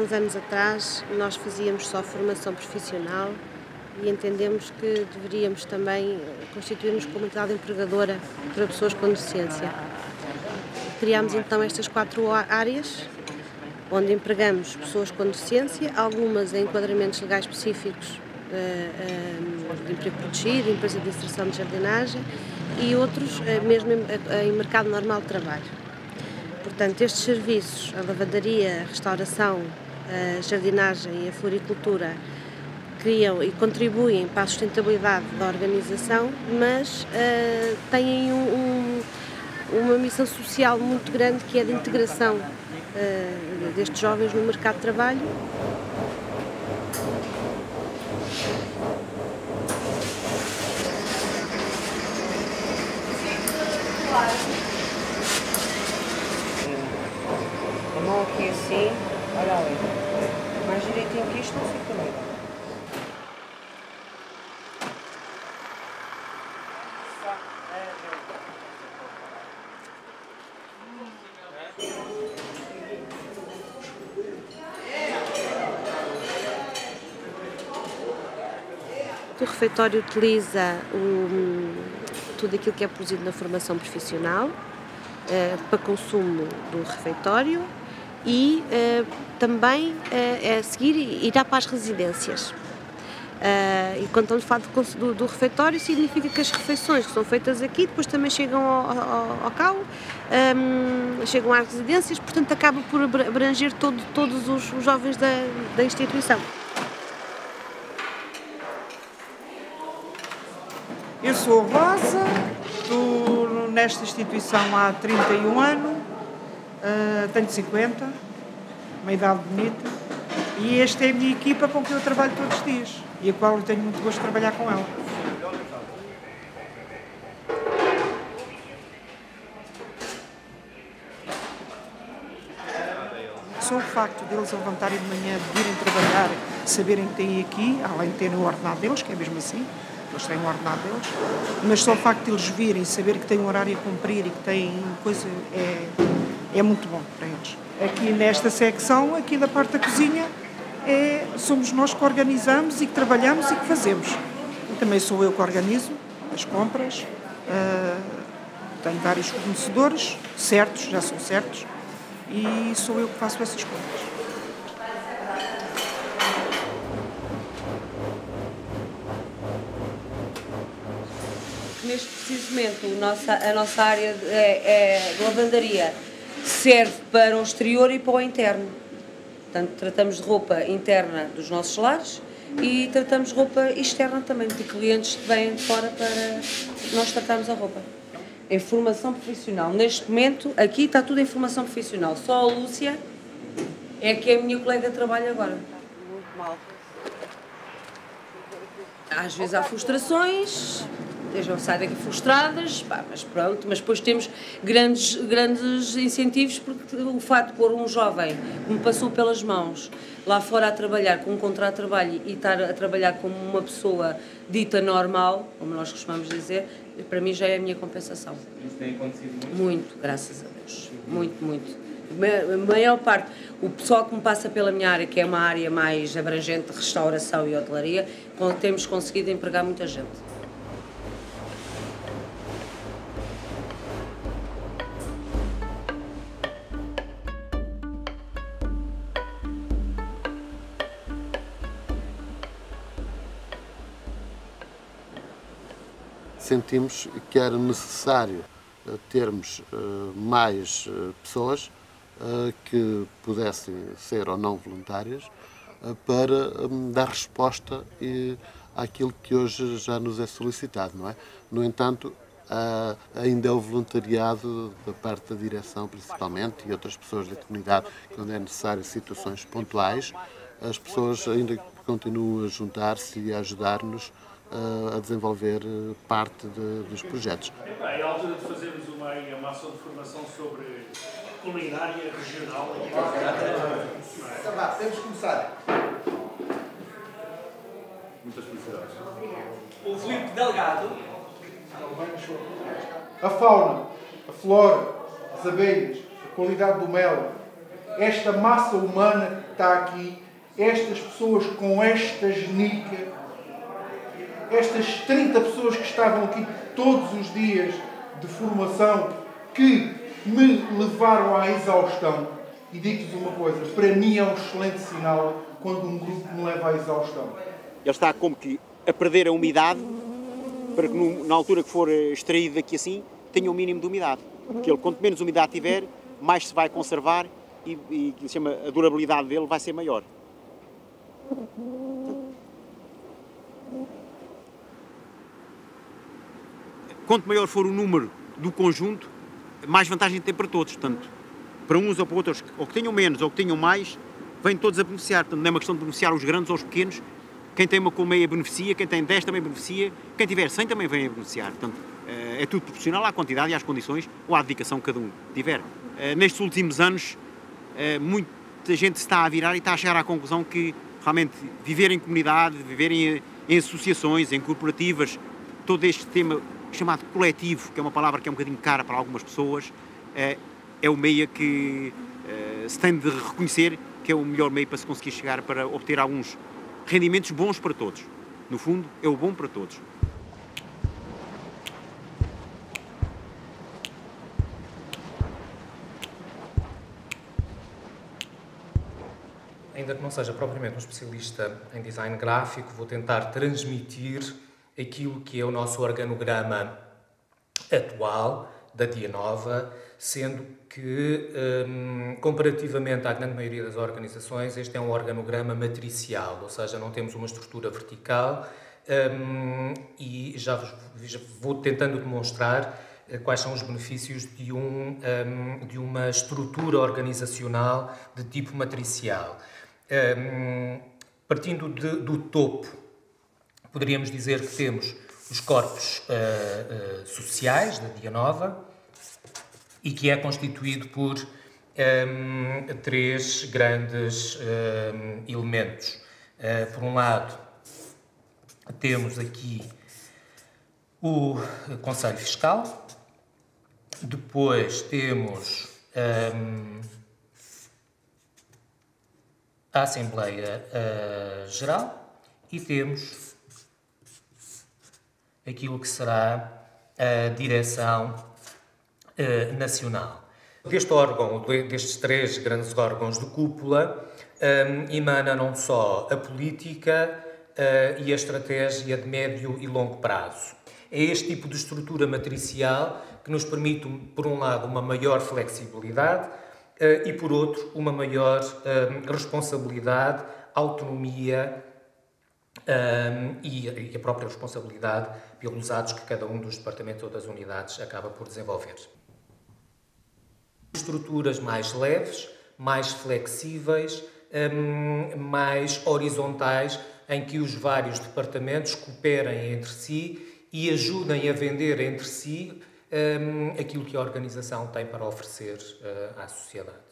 uns anos atrás nós fazíamos só formação profissional e entendemos que deveríamos também constituir-nos como entidade empregadora para pessoas com deficiência. Criámos então estas 4 áreas, onde empregamos pessoas com deficiência, algumas em enquadramentos legais específicos de emprego protegido, empresa de inserção de jardinagem e outros mesmo em mercado normal de trabalho. Portanto, estes serviços, a lavadaria, a restauração, a jardinagem e a floricultura, criam e contribuem para a sustentabilidade da organização, mas têm uma missão social muito grande, que é de integração destes jovens no mercado de trabalho. A mão aqui assim, olha ali, mais direitinho que isto não fica bem. O refeitório utiliza tudo aquilo que é produzido na formação profissional para consumo do refeitório e também a seguir irá para as residências. E quando estamos a falar do refeitório, significa que as refeições que são feitas aqui depois também chegam ao cabo, chegam às residências, portanto acaba por abranger todos os jovens da instituição. Eu sou Rosa, estou nesta instituição há 31 anos, tenho 50, uma idade bonita, e esta é a minha equipa com que eu trabalho todos os dias e a qual eu tenho muito gosto de trabalhar com ela. Só o facto deles levantarem de manhã, de virem trabalhar, saberem que têm aqui, além de terem o ordenado deles, que é mesmo assim, eles têm o ordenado deles, mas só o facto de eles virem, saber que têm um horário a cumprir e que têm coisa, é muito bom para eles. Aqui nesta secção, aqui da parte da cozinha, somos nós que organizamos e que trabalhamos e que fazemos. E também sou eu que organizo as compras, tenho vários fornecedores, certos, já são certos, e sou eu que faço essas compras. Neste preciso momento, a nossa área de lavandaria serve para o exterior e para o interno. Portanto, tratamos de roupa interna dos nossos lares e tratamos de roupa externa também, de clientes que vêm de fora para nós tratarmos a roupa. Em formação profissional. Neste momento, aqui está tudo em formação profissional. Só a Lúcia é que é a minha colega de trabalho agora. Muito mal. Às vezes há frustrações, saem daqui frustradas, mas pronto, mas depois temos grandes incentivos, porque o facto de pôr um jovem que me passou pelas mãos lá fora a trabalhar com um contrato de trabalho e estar a trabalhar como uma pessoa dita normal, como nós costumamos dizer, para mim já é a minha compensação. Isso tem acontecido muito? Muito, graças a Deus. Muito. A maior parte, o pessoal que me passa pela minha área, que é uma área mais abrangente de restauração e hotelaria, temos conseguido empregar muita gente. Sentimos que era necessário termos mais pessoas que pudessem ser ou não voluntárias para dar resposta àquilo que hoje já nos é solicitado, não é? No entanto, ainda é o voluntariado da parte da direção, principalmente, e outras pessoas da comunidade, quando é necessário situações pontuais, as pessoas ainda continuam a juntar-se e a ajudar-nos a desenvolver parte dos projetos. É a altura de fazermos uma ação de formação sobre culinária regional. Então vá, temos que começar. Muitas felicidades. O Filipe Delgado. A fauna, a flora, as abelhas, a qualidade do mel. esta massa humana que está aqui, estas pessoas com esta genica, estas 30 pessoas que estavam aqui todos os dias de formação, que me levaram à exaustão. E digo-vos uma coisa, para mim é um excelente sinal quando um grupo me leva à exaustão. Ele está como que a perder a umidade, para que na altura que for extraído daqui assim, tenha o mínimo de umidade. Porque ele, quanto menos umidade tiver, mais se vai conservar e que se chama, a durabilidade dele vai ser maior. Quanto maior for o número do conjunto, mais vantagem tem para todos. Portanto, para uns ou para outros, ou que tenham menos ou que tenham mais, vêm todos a beneficiar. Portanto, não é uma questão de beneficiar os grandes ou os pequenos. Quem tem uma colmeia beneficia, quem tem 10 também beneficia, quem tiver 100 também vem a beneficiar. Portanto, é tudo proporcional à quantidade e às condições ou à dedicação que cada um tiver. Nestes últimos anos, muita gente se está a virar e está a chegar à conclusão que realmente viver em comunidade, viver em associações, em corporativas, todo este tema chamado coletivo, que é uma palavra que é um bocadinho cara para algumas pessoas, é o meio que se tem de reconhecer que é o melhor meio para se conseguir chegar para obter alguns rendimentos bons para todos. No fundo, é o bom para todos. Ainda que não seja propriamente um especialista em design gráfico, vou tentar transmitir aquilo que é o nosso organograma atual da Dia Nova, sendo que, comparativamente à grande maioria das organizações, este é um organograma matricial, ou seja, não temos uma estrutura vertical, e já vou tentando demonstrar quais são os benefícios de uma estrutura organizacional de tipo matricial. Partindo do topo, poderíamos dizer que temos os corpos sociais da Dia Nova e que é constituído por três grandes elementos. Por um lado, temos aqui o Conselho Fiscal, depois temos a Assembleia Geral e temos aquilo que será a Direção Nacional. Deste órgão, destes três grandes órgãos de cúpula, emana não só a política e a estratégia de médio e longo prazo. É este tipo de estrutura matricial que nos permite, por um lado, uma maior flexibilidade e, por outro, uma maior responsabilidade, autonomia e a própria responsabilidade pelos atos que cada um dos departamentos ou das unidades acaba por desenvolver. Estruturas mais leves, mais flexíveis, mais horizontais, em que os vários departamentos cooperem entre si e ajudem a vender entre si aquilo que a organização tem para oferecer à sociedade.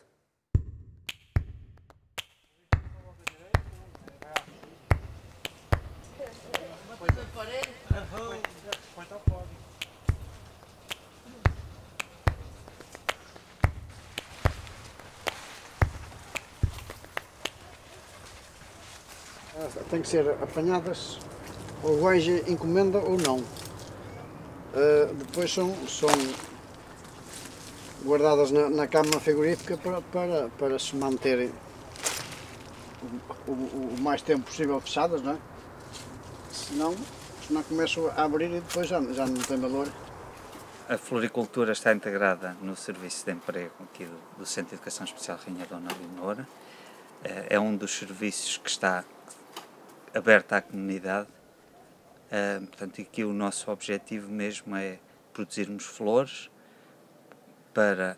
Tem que ser apanhadas, ou veja encomenda ou não. Depois são guardadas na câmara frigorífica para se manterem o mais tempo possível fechadas, não é? Senão começam a abrir e depois já não tem valor. A floricultura está integrada no serviço de emprego aqui do Centro de Educação Especial Rainha Dona Leonor. É um dos serviços que está aberto à comunidade. Portanto, aqui o nosso objetivo mesmo é produzirmos flores para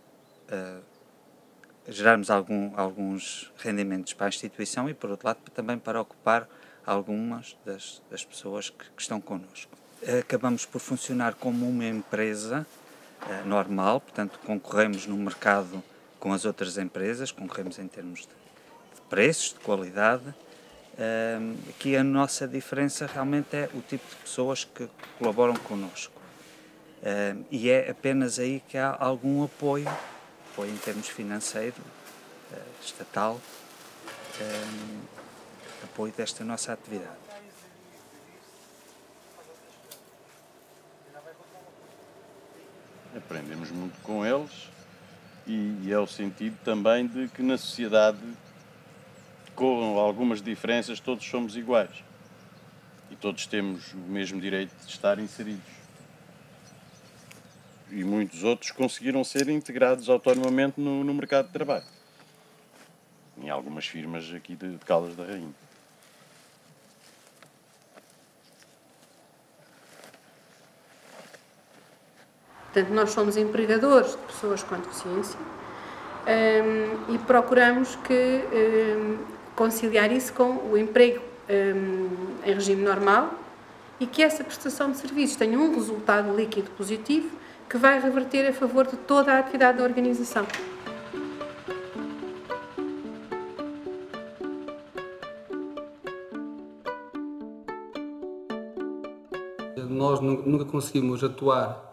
gerarmos alguns rendimentos para a instituição e, por outro lado, também para ocupar algumas das pessoas que estão connosco. Acabamos por funcionar como uma empresa normal, portanto, concorremos no mercado com as outras empresas, concorremos em termos de preços, de qualidade. Aqui a nossa diferença realmente é o tipo de pessoas que colaboram connosco. E é apenas aí que há algum apoio em termos financeiros, estatal apoio desta nossa atividade. Aprendemos muito com eles e é o sentido também de que na sociedade, com algumas diferenças, todos somos iguais e todos temos o mesmo direito de estar inseridos. E muitos outros conseguiram ser integrados autonomamente no mercado de trabalho, em algumas firmas aqui de Caldas da Rainha. Portanto, nós somos empregadores de pessoas com deficiência e procuramos conciliar isso com o emprego em regime normal e que essa prestação de serviços tenha um resultado líquido positivo que vai reverter a favor de toda a atividade da organização. Nós nunca conseguimos atuar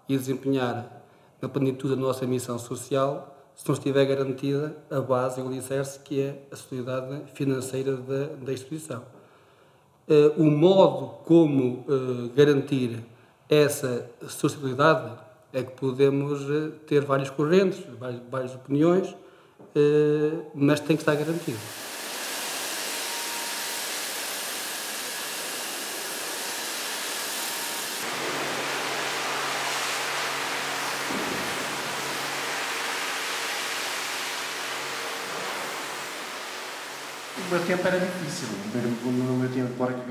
e desempenhar na plenitude da nossa missão social se não estiver garantida a base e o alicerce que é a solidariedade financeira da instituição. O modo como garantir essa sustentabilidade é que podemos ter várias correntes, várias opiniões, mas tem que estar garantido. O meu tempo era difícil. No meu tempo, agora que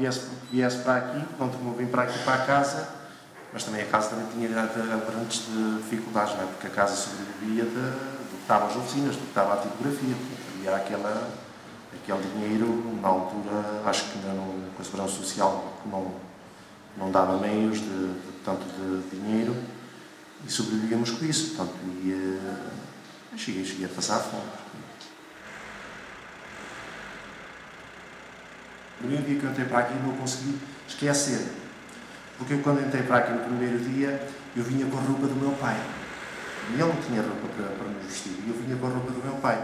viesse para aqui, pronto, como eu vim para aqui para a casa, mas também a casa também tinha grandes dificuldades, não é? Porque a casa sobrevivia do que estava às oficinas, do que estava à tipografia. Havia aquele dinheiro, na altura, acho que com a Segurança Social não dava meios de tanto de dinheiro e sobrevivíamos com isso. Portanto, cheguei a passar fome. No primeiro dia que eu entrei para aqui não consegui esquecer, porque eu quando entrei para aqui no primeiro dia eu vinha com a roupa do meu pai e ele não tinha roupa para me vestir e eu vinha com a roupa do meu pai,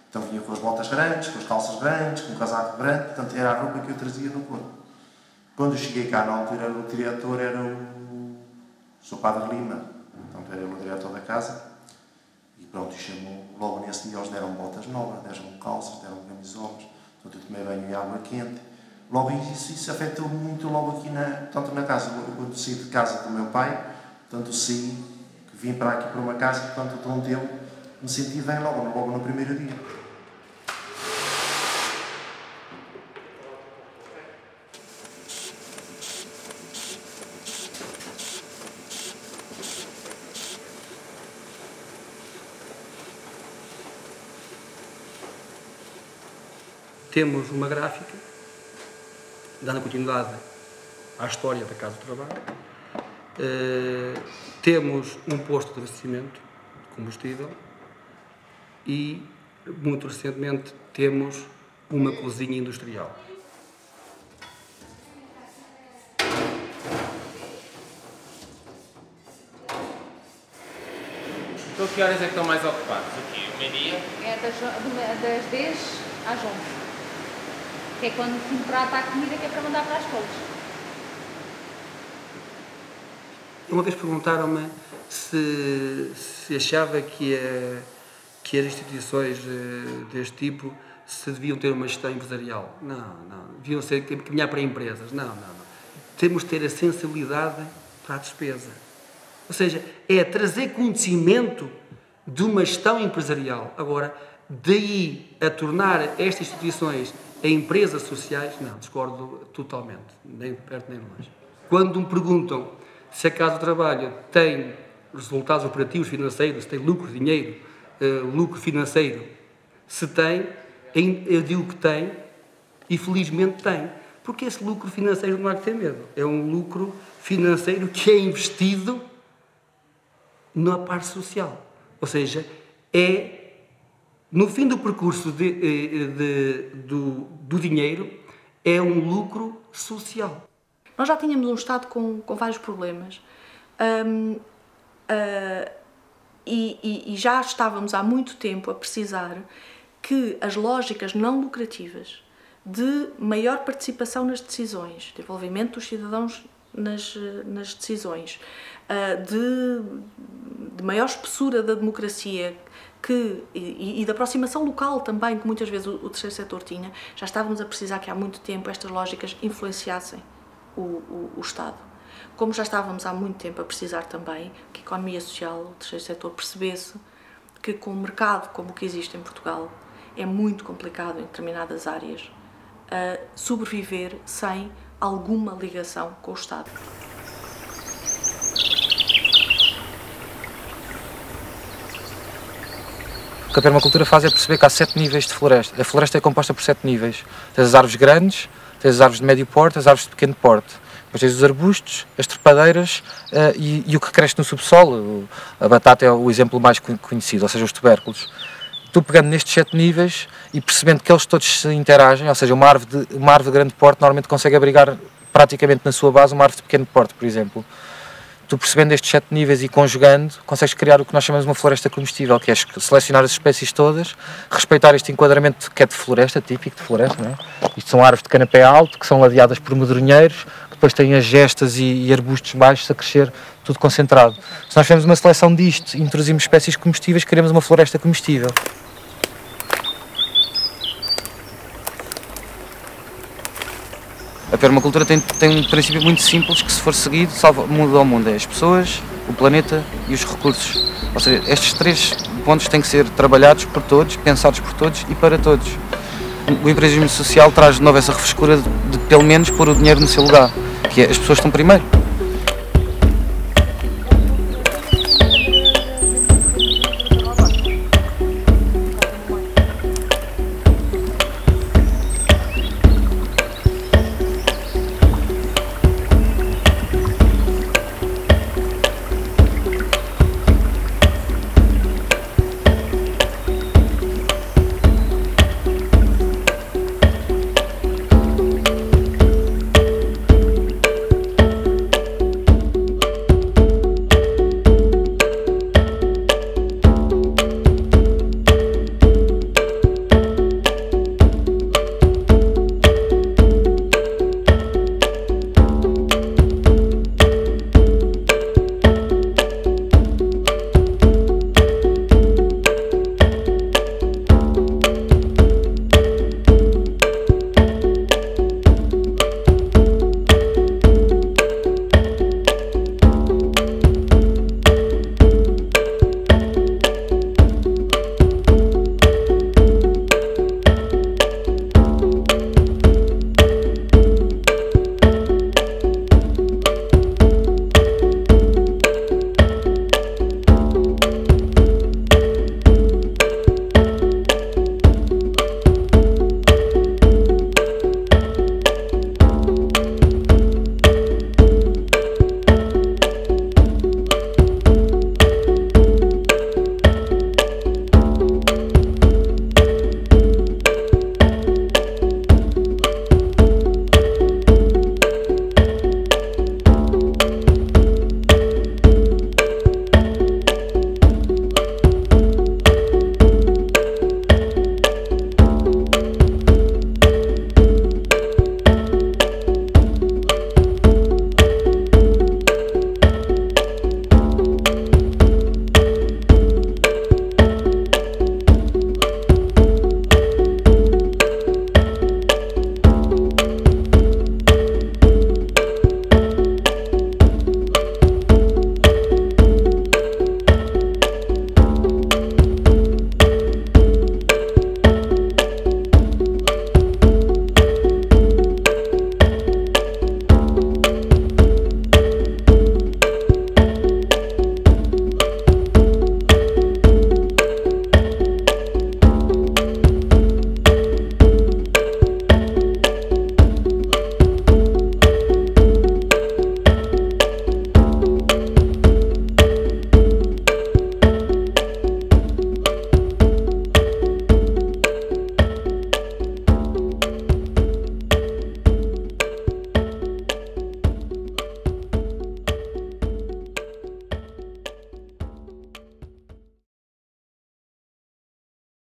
então vinha com as botas grandes, com as calças grandes, com o casaco branco, portanto era a roupa que eu trazia no corpo. Quando eu cheguei cá na altura o diretor era o Sr. Padre Lima, portanto era o diretor da casa e pronto, chamou, logo nesse dia eles deram botas novas, deram calças, deram camisolas, portanto eu tomei banho em água quente. Logo isso afetou muito logo aqui tanto na casa, quando saí de casa do meu pai, portanto saí, que vim para aqui para uma casa, portanto onde eu me senti bem logo no primeiro dia. Temos uma gráfica dando continuidade à história da Casa do Trabalho. Temos um posto de abastecimento de combustível e, muito recentemente, temos uma cozinha industrial. Então, que horas é que estão mais ocupados aqui? O meio-dia? É das 10 às 11. Que é quando se trata a comida que é para mandar para as escolas. Uma vez perguntaram-me se achava que as instituições deste tipo se deviam ter uma gestão empresarial. Não. Deviam ser caminhar para empresas. Não. Temos de ter a sensibilidade para a despesa. Ou seja, é trazer conhecimento de uma gestão empresarial. Agora, daí a tornar estas instituições em empresas sociais, não, discordo totalmente, nem de perto nem de longe. Quando me perguntam se a Casa do Trabalho tem resultados operativos financeiros, se tem lucro, dinheiro, lucro financeiro, se tem, eu digo que tem e felizmente tem, porque esse lucro financeiro não há que ter medo, é um lucro financeiro que é investido na parte social, ou seja, é no fim do percurso do dinheiro, é um lucro social. Nós já tínhamos um Estado com vários problemas e já estávamos há muito tempo a precisar que as lógicas não lucrativas de maior participação nas decisões, de envolvimento dos cidadãos nas decisões, de maior espessura da democracia e da aproximação local também, que muitas vezes o terceiro setor tinha, já estávamos a precisar que há muito tempo estas lógicas influenciassem o Estado. Como já estávamos há muito tempo a precisar também que a economia social, o terceiro setor, percebesse que com um mercado como o que existe em Portugal é muito complicado em determinadas áreas sobreviver sem alguma ligação com o Estado. O que a permacultura faz é perceber que há 7 níveis de floresta. A floresta é composta por 7 níveis. Tens as árvores grandes, tens as árvores de médio porte, as árvores de pequeno porte. Depois tens os arbustos, as trepadeiras e o que cresce no subsolo. A batata é o exemplo mais conhecido, ou seja, os tubérculos. Tu pegando nestes 7 níveis e percebendo que eles todos se interagem, ou seja, uma árvore de grande porte normalmente consegue abrigar praticamente na sua base uma árvore de pequeno porte, por exemplo. Tu percebendo estes 7 níveis e conjugando, consegues criar o que nós chamamos de uma floresta comestível, que é selecionar as espécies todas, respeitar este enquadramento que é de floresta, típico de floresta, não é? Isto são árvores de canapé alto, que são ladeadas por medronheiros, que depois têm as gestas e arbustos baixos a crescer, tudo concentrado. Se nós fizermos uma seleção disto e introduzimos espécies comestíveis, criamos uma floresta comestível. A permacultura tem um princípio muito simples que, se for seguido, muda o mundo. É as pessoas, o planeta e os recursos. Ou seja, estes 3 pontos têm que ser trabalhados por todos, pensados por todos e para todos. O empreendedorismo social traz de novo essa refrescura de pelo menos pôr o dinheiro no seu lugar, que é as pessoas estão primeiro.